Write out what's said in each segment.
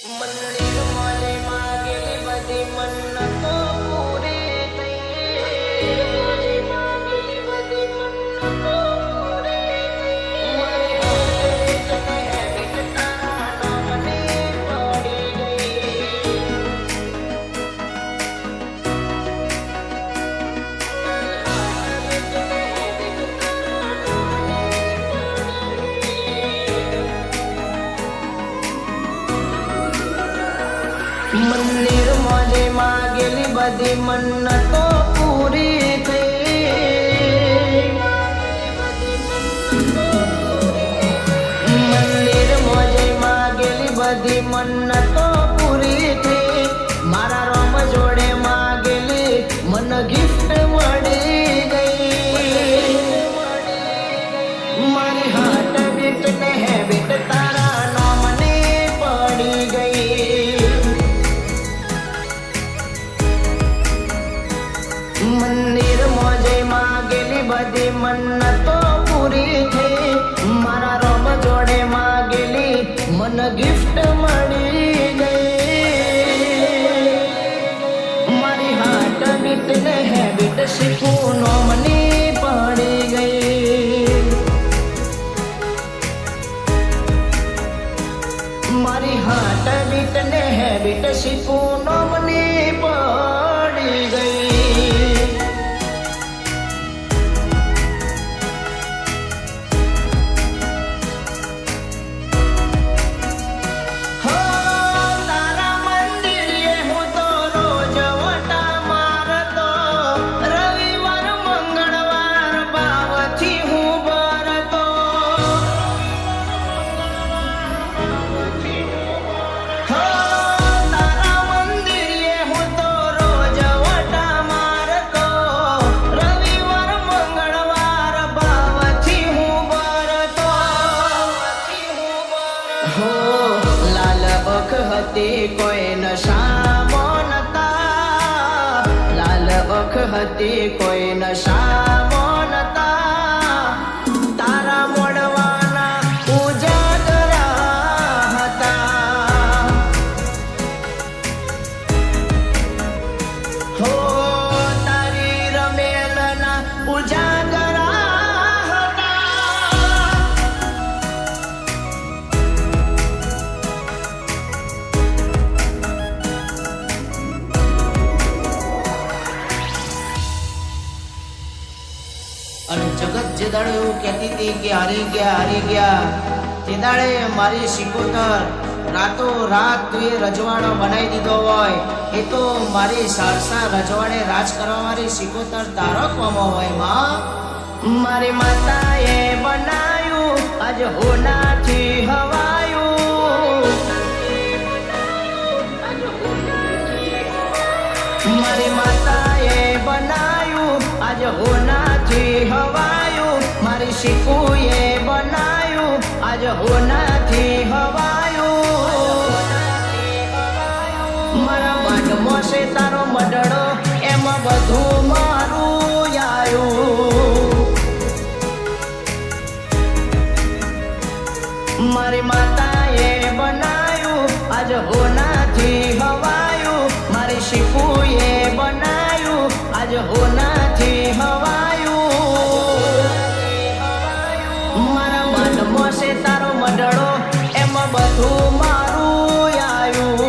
મંદિર મોલે માગેલી બધી મન્નતો પૂરી થઈ. મોલે માગેલી બધી મન્નતો પૂરી થઈ. મારી હાથ હેબિટ તારા નામને પડી ગઈ. મંદિર મોજે માગેલી બધી મન્નતો પૂરી થઈ. મંદિર મોજે માગેલી બધી મન્નતો પૂરી થઈ. મારા રોમ જોડે માગેલી મન ગિફ્ટ મળી ગઈ. મારી હાર્ટ બીટ ને હેબિટ તારા નામને પડી ગઈ. મંદિર મોજે માગેલી બધી મન્નતો પૂરી થઈ. મારા રોમ જોડે માગેલી મન ગિફ્ટ મળી ગઈ. મારી હાર્ટ બીટ ને હેબિટ શીખવું નો મને પડી ગઈ. મારી હાર્ટ બીટ ને હેબિટ શીખવું નો મને પડી ગઈ. લાલ અખ હતી કોઈ નશામાં નતા. લાલ અખ હતી કોઈ નશામાં નતા. તારા મોડવાના ઉજાગરા હતા. હો તારી રમેલના ઉજાગરા. અને જગત જે દાડે એવું કહેતી હતી કે હારી ગયા તે દાડે મારી સિકોતર રાતો રાત તું એ રજવાડો બનાવી દીધો હોય એ તો મારી સારસા રજવાડે રાજ કરવા વાળી સિકોતર તારો કોમો હોય માં. મારી માતાએ બનાયું આજ હોનાથી હવાયું. મારી માતાએ બનાયું આજ હોનાથી હવાયું. મારી શીખુએ બનાયું આજ હોનાથી હવાયું. મારા માટમો છે તારો મડડો એમાં બધું મારું આયું. મારી માતાએ બનાયું આજ હોનાથી હવાયું. મારી શીખુએ બનાયું આજ હોનાથી હવાયું. મારા માટમો છે તારો મડડો એમાં બધું મારું આયું.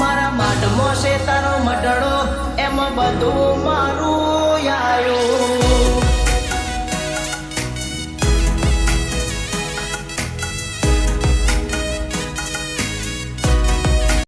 મારા માટમો છે તારો મડડો એમાં બધું મારું આયું.